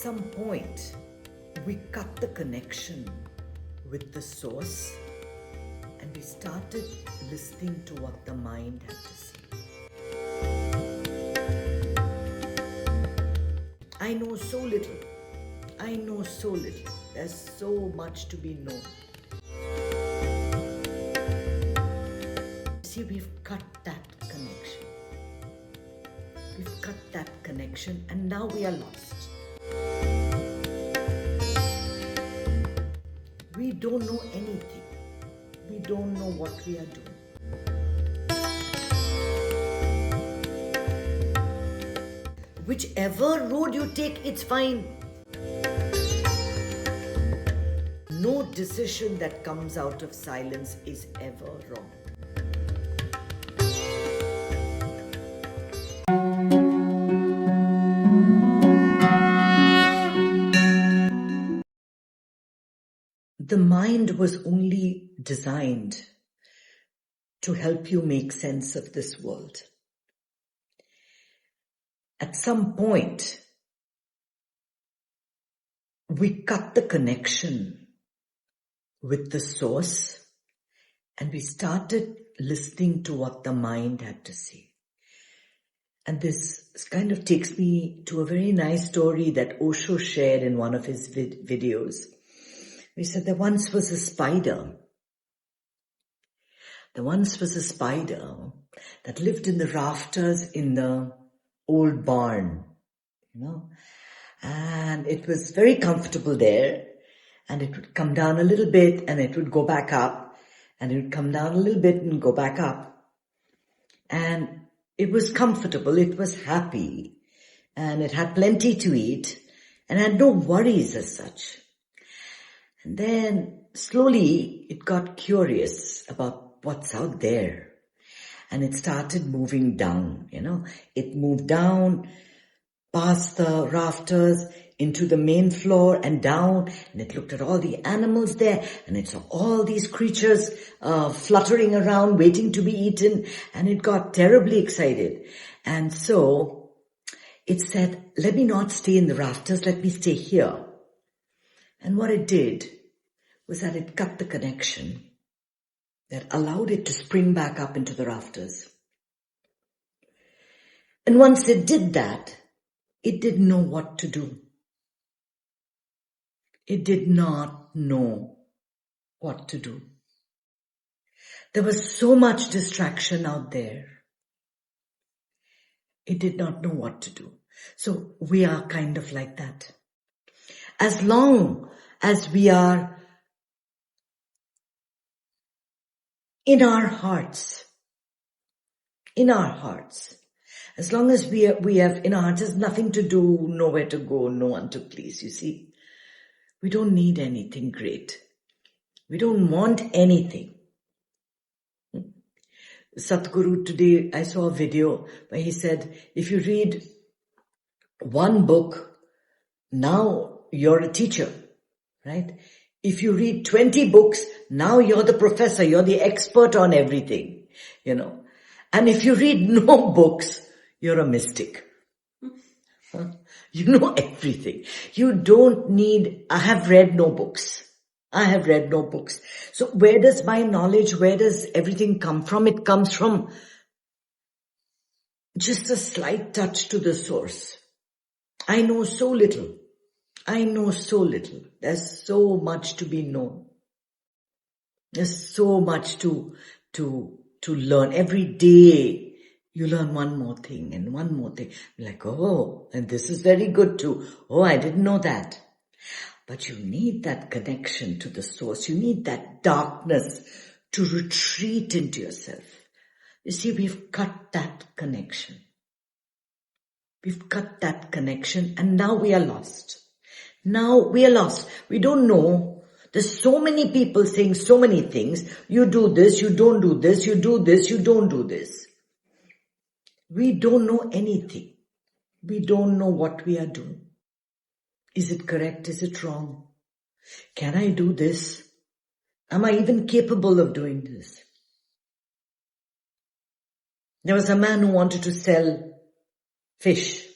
some point, we cut the connection with the source and we started listening to what the mind had to say. I know so little. I know so little. There's so much to be known. See, we've cut that connection. We've cut that connection and now we are lost. We don't know anything. We don't know what we are doing. Whichever road you take, it's fine. No decision that comes out of silence is ever wrong. The mind was only designed to help you make sense of this world. At some point, we cut the connection with the source and we started listening to what the mind had to say. And this kind of takes me to a very nice story that Osho shared in one of his videos. He said there once was a spider. There once was a spider that lived in the rafters in the old barn, and it was very comfortable there, and it would come down a little bit and it would go back up, and it would come down a little bit and go back up. And it was comfortable, it was happy, and it had plenty to eat and had no worries as such. And then slowly it got curious about what's out there. And it started moving down, It moved down past the rafters into the main floor and down. And it looked at all the animals there. And it saw all these creatures fluttering around, waiting to be eaten. And it got terribly excited. And so it said, let me not stay in the rafters, let me stay here. And what it did was that it cut the connection that allowed it to spring back up into the rafters. And once it did that, it didn't know what to do. It did not know what to do. There was so much distraction out there. It did not know what to do. So we are kind of like that. As long as we are in our hearts, as long as we have in our hearts, there's nothing to do, nowhere to go, no one to please, you see. We don't need anything great. We don't want anything. Sadguru, today I saw a video where he said, if you read one book, now you're a teacher, right? If you read 20 books, now you're the professor, you're the expert on everything, And if you read no books, you're a mystic. You know everything. You don't need, I have read no books. So where does my knowledge, where does everything come from? It comes from just a slight touch to the source. I know so little. There's so much to be known. There's so much to learn. Every day you learn one more thing and one more thing. Like, oh, and this is very good too. Oh, I didn't know that. But you need that connection to the source. You need that darkness to retreat into yourself. You see, we've cut that connection. And now we are lost. We don't know. There's so many people saying so many things. You do this, you don't do this, you do this, you don't do this. We don't know anything. We don't know what we are doing. Is it correct? Is it wrong? Can I do this? Am I even capable of doing this? There was a man who wanted to sell fish.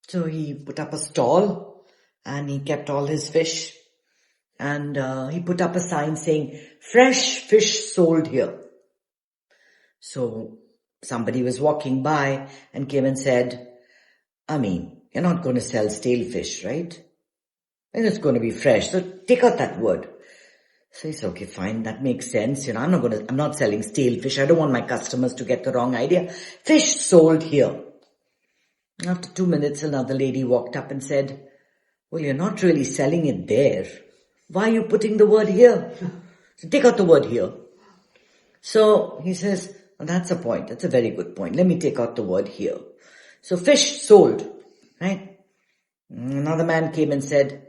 So he put up a stall and he kept all his fish, and he put up a sign saying, "Fresh fish sold here." So somebody was walking by and came and said, you're not going to sell stale fish, right? And it's going to be fresh. So take out that word. So he said, okay, fine. That makes sense. I'm not selling stale fish. I don't want my customers to get the wrong idea. Fish sold here. After 2 minutes, another lady walked up and said, well, you're not really selling it there. Why are you putting the word here? So take out the word here. So he says, well, that's a point. That's a very good point. Let me take out the word here. So fish sold, right? Another man came and said,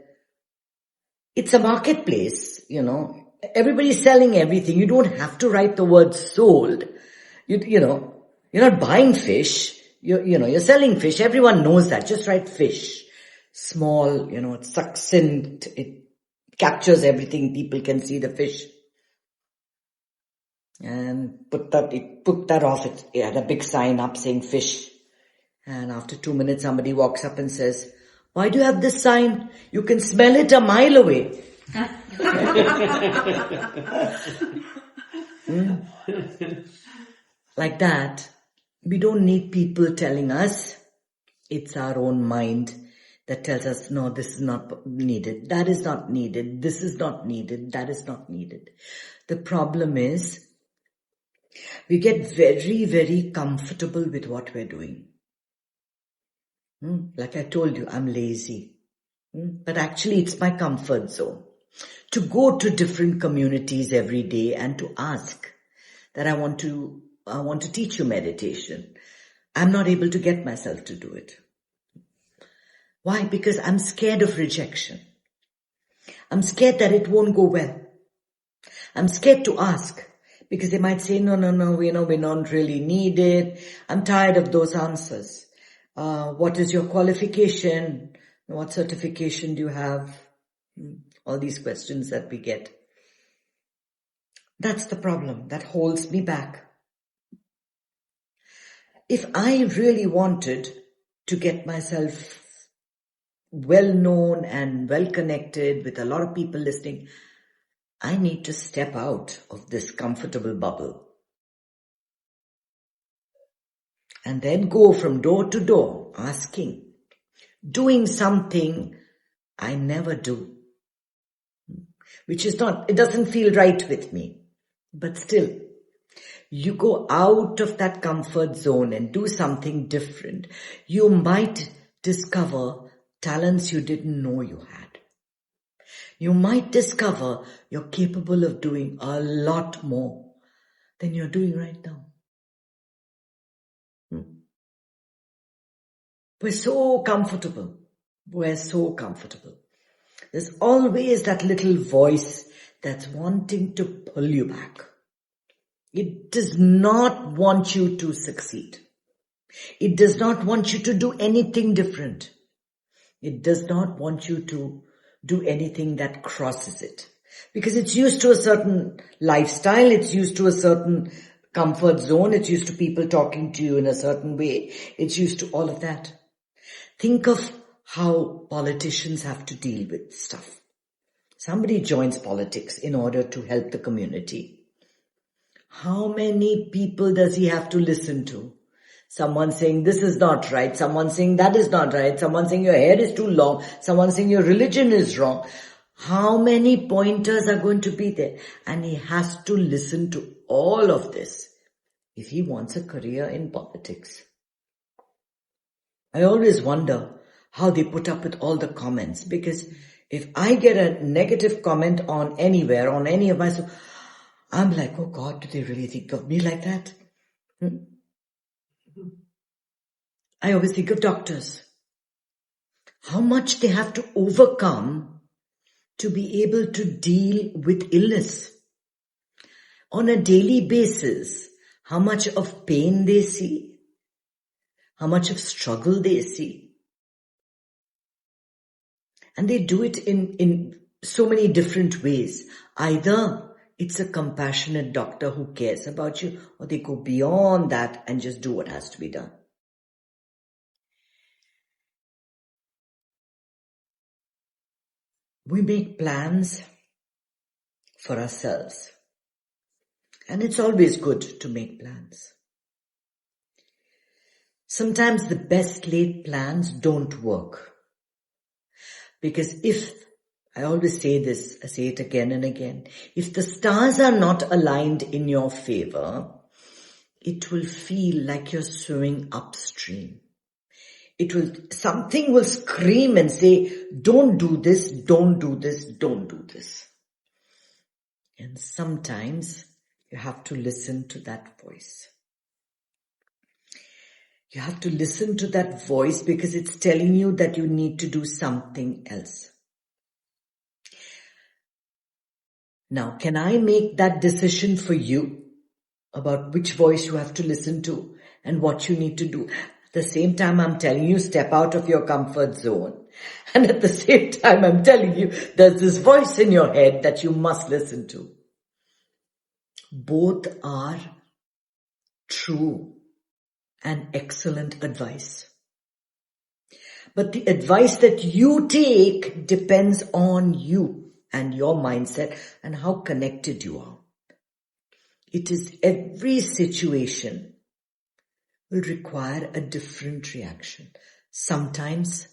it's a marketplace, Everybody's selling everything. You don't have to write the word sold. You're not buying fish. You're selling fish. Everyone knows that. Just write fish. Small, it succinct. It captures everything. People can see the fish. And put that off. It had a big sign up saying fish. And after 2 minutes, somebody walks up and says, why do you have this sign? You can smell it a mile away. Like that. We don't need people telling us. It's our own mind that tells us, no, this is not needed. That is not needed. This is not needed. That is not needed. The problem is, we get very, very comfortable with what we're doing. Like I told you, I'm lazy. But actually, it's my comfort zone. To go to different communities every day and to ask that I want to teach you meditation. I'm not able to get myself to do it. Why? Because I'm scared of rejection. I'm scared that it won't go well. I'm scared to ask because they might say, no, we don't really need it. I'm tired of those answers. What is your qualification? What certification do you have? All these questions that we get. That's the problem that holds me back. If I really wanted to get myself well known and well connected with a lot of people listening, I need to step out of this comfortable bubble and then go from door to door asking, doing something I never do, which is not, it doesn't feel right with me, but still, you go out of that comfort zone and do something different. You might discover talents you didn't know you had. You might discover you're capable of doing a lot more than you're doing right now. We're so comfortable. There's always that little voice that's wanting to pull you back. It does not want you to succeed. It does not want you to do anything different. It does not want you to do anything that crosses it. Because it's used to a certain lifestyle, it's used to a certain comfort zone, it's used to people talking to you in a certain way, it's used to all of that. Think of how politicians have to deal with stuff. Somebody joins politics in order to help the community. How many people does he have to listen to? Someone saying this is not right, someone saying that is not right, someone saying your hair is too long, someone saying your religion is wrong. How many pointers are going to be there? And he has to listen to all of this if he wants a career in politics. I always wonder how they put up with all the comments, because if I get a negative comment on anywhere, on any of my... I'm like, oh God, do they really think of me like that? I always think of doctors. How much they have to overcome to be able to deal with illness. On a daily basis, how much of pain they see, how much of struggle they see. And they do it in so many different ways. Either it's a compassionate doctor who cares about you, or they go beyond that and just do what has to be done. We make plans for ourselves. And it's always good to make plans. Sometimes the best laid plans don't work. Because I always say this, I say it again and again, if the stars are not aligned in your favor, it will feel like you're swimming upstream. Something will scream and say, don't do this, don't do this, don't do this. And sometimes you have to listen to that voice. You have to listen to that voice because it's telling you that you need to do something else. Now, can I make that decision for you about which voice you have to listen to and what you need to do? At the same time, I'm telling you, step out of your comfort zone. And at the same time, I'm telling you, there's this voice in your head that you must listen to. Both are true and excellent advice. But the advice that you take depends on you and your mindset and how connected you are. It is every situation will require a different reaction. Sometimes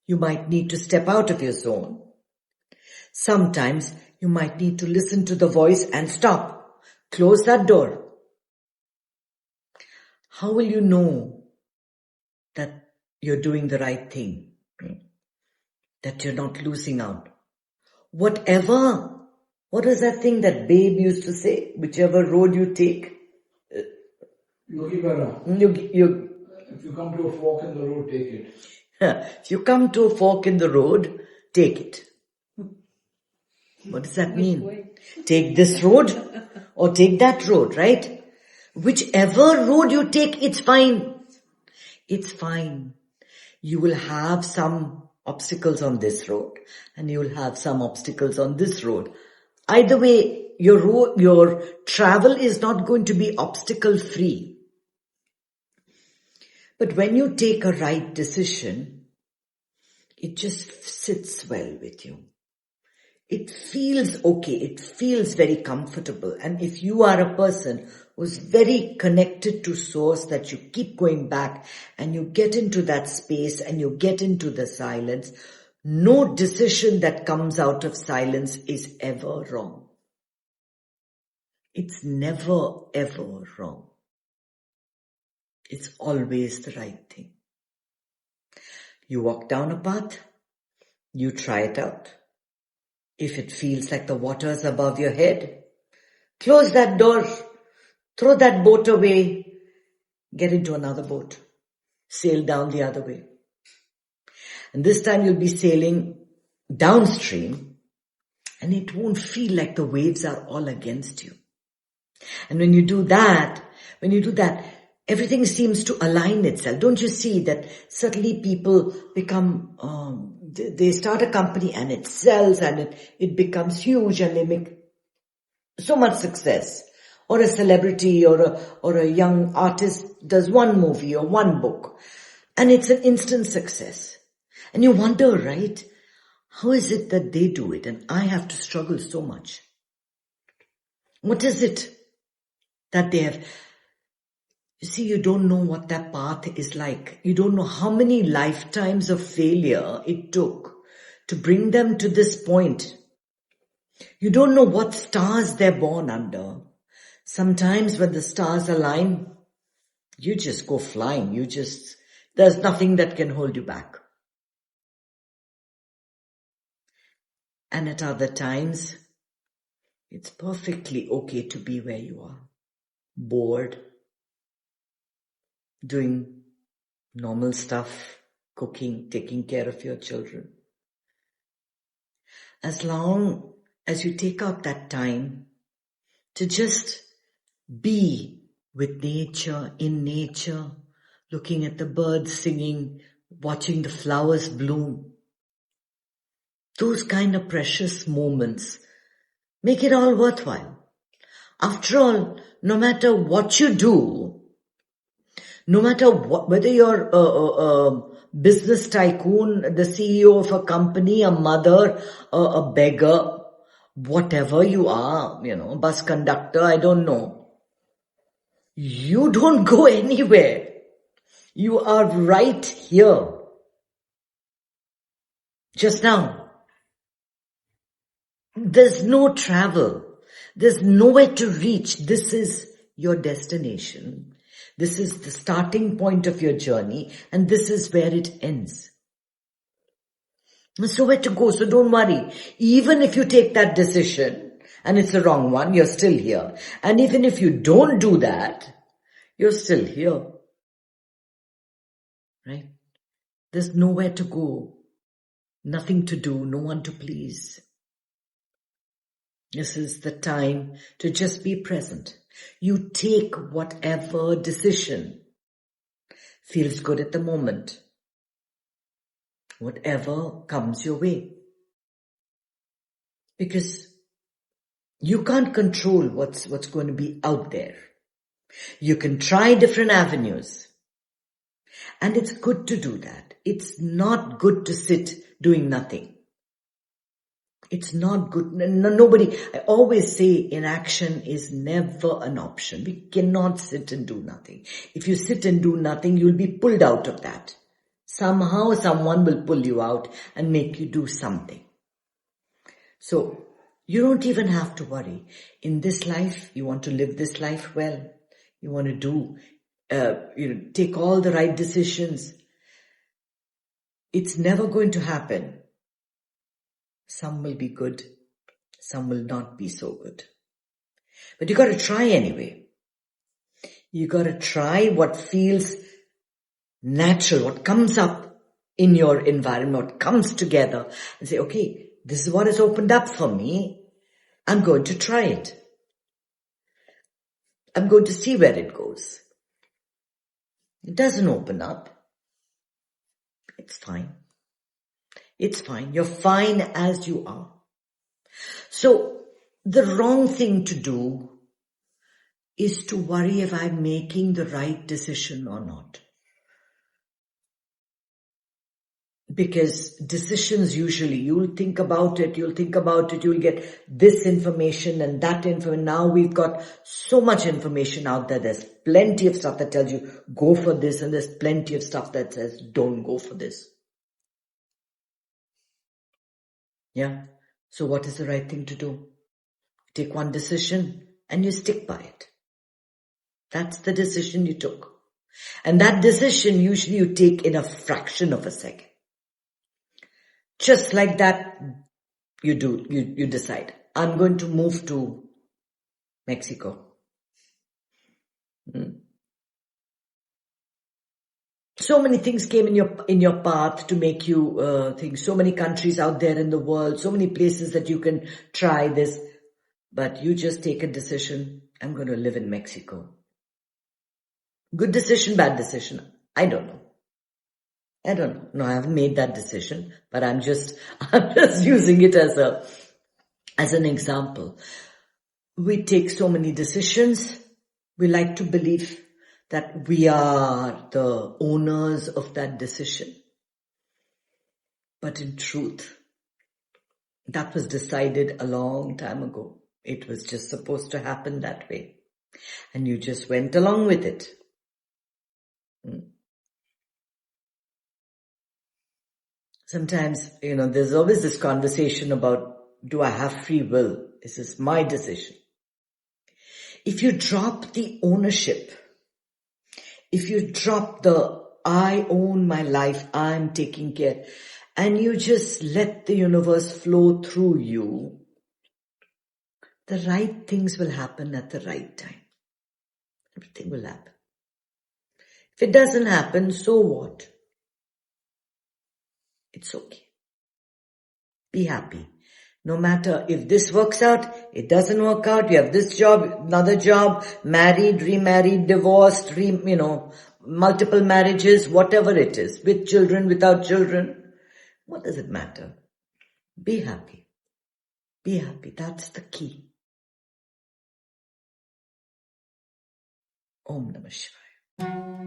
you might need to step out of your zone. Sometimes you might need to listen to the voice and stop. Close that door. How will you know that you're doing the right thing? That you're not losing out? What is that thing that Babe used to say? Whichever road you take. Yogi Bara. If you come to a fork in the road, take it. If you come to a fork in the road, take it. What does that mean? Take this road or take that road, right? Whichever road you take, it's fine. It's fine. You will have some obstacles on this road and you will have some obstacles on this road. Either way, your travel is not going to be obstacle free. But when you take a right decision, it just sits well with you. It feels okay. It feels very comfortable. And if you are a person who's very connected to source, that you keep going back and you get into that space and you get into the silence, no decision that comes out of silence is ever wrong. It's never, ever wrong. It's always the right thing. You walk down a path, you try it out. If it feels like the water's above your head, close that door, throw that boat away, get into another boat, sail down the other way. And this time you'll be sailing downstream and it won't feel like the waves are all against you. And when you do that, everything seems to align itself. Don't you see that suddenly people become, they start a company and it sells and it becomes huge and they make so much success. Or a celebrity or a young artist does one movie or one book and it's an instant success. And you wonder, right? How is it that they do it and I have to struggle so much? What is it that they have? You see, you don't know what that path is like. You don't know how many lifetimes of failure it took to bring them to this point. You don't know what stars they're born under. Sometimes when the stars align, you just go flying. There's nothing that can hold you back. And at other times, it's perfectly okay to be where you are. Bored, doing normal stuff, cooking, taking care of your children. As long as you take out that time to just be with nature, in nature, looking at the birds singing, watching the flowers bloom. Those kind of precious moments make it all worthwhile. After all, no matter what you do, no matter whether you're business tycoon, the CEO of a company, a mother, a beggar, whatever you are, bus conductor, I don't know. You don't go anywhere. You are right here. Just now. There's no travel. There's nowhere to reach. This is your destination. This is the starting point of your journey, and this is where it ends. There's nowhere to go, so don't worry. Even if you take that decision, and it's the wrong one, you're still here. And even if you don't do that, you're still here. Right? There's nowhere to go. Nothing to do, no one to please. This is the time to just be present. You take whatever decision feels good at the moment. Whatever comes your way. Because you can't control what's going to be out there. You can try different avenues. And it's good to do that. It's not good to sit doing nothing. It's not good. Nobody, I always say inaction is never an option. We cannot sit and do nothing. If you sit and do nothing, you'll be pulled out of that. Somehow someone will pull you out and make you do something. So you don't even have to worry. In this life, you want to live this life well. You want to do, take all the right decisions. It's never going to happen. Some will be good, some will not be so good. But you got to try anyway. You got to try what feels natural, what comes up in your environment, what comes together, and say, okay, this is what has opened up for me. I'm going to try it. I'm going to see where it goes. It doesn't open up. It's fine. It's fine. You're fine as you are. So the wrong thing to do is to worry if I'm making the right decision or not. Because decisions usually, you'll think about it, you'll get this information and that information. Now we've got so much information out there. There's plenty of stuff that tells you go for this, and there's plenty of stuff that says don't go for this. Yeah. So what is the right thing to do? Take one decision and you stick by it. That's the decision you took. And that decision usually you take in a fraction of a second. Just like that, you decide, I'm going to move to Mexico. So many things came in your path to make you think. So many countries out there in the world, so many places that you can try this. But you just take a decision. I'm going to live in Mexico. Good decision, bad decision? I don't know. No, I haven't made that decision, but I'm just using it as an example. We take so many decisions. We like to believe that we are the owners of that decision. But in truth, that was decided a long time ago. It was just supposed to happen that way. And you just went along with it. Sometimes, there's always this conversation about, do I have free will? Is this my decision? If you drop the ownership, if you drop the I own my life, I'm taking care, and you just let the universe flow through you, the right things will happen at the right time. Everything will happen. If it doesn't happen, so what? It's okay. Be happy. No matter if this works out, it doesn't work out, you have this job, another job, married, remarried, divorced, multiple marriages, whatever it is, with children, without children. What does it matter? Be happy. Be happy. That's the key. Om Namah Shivaya.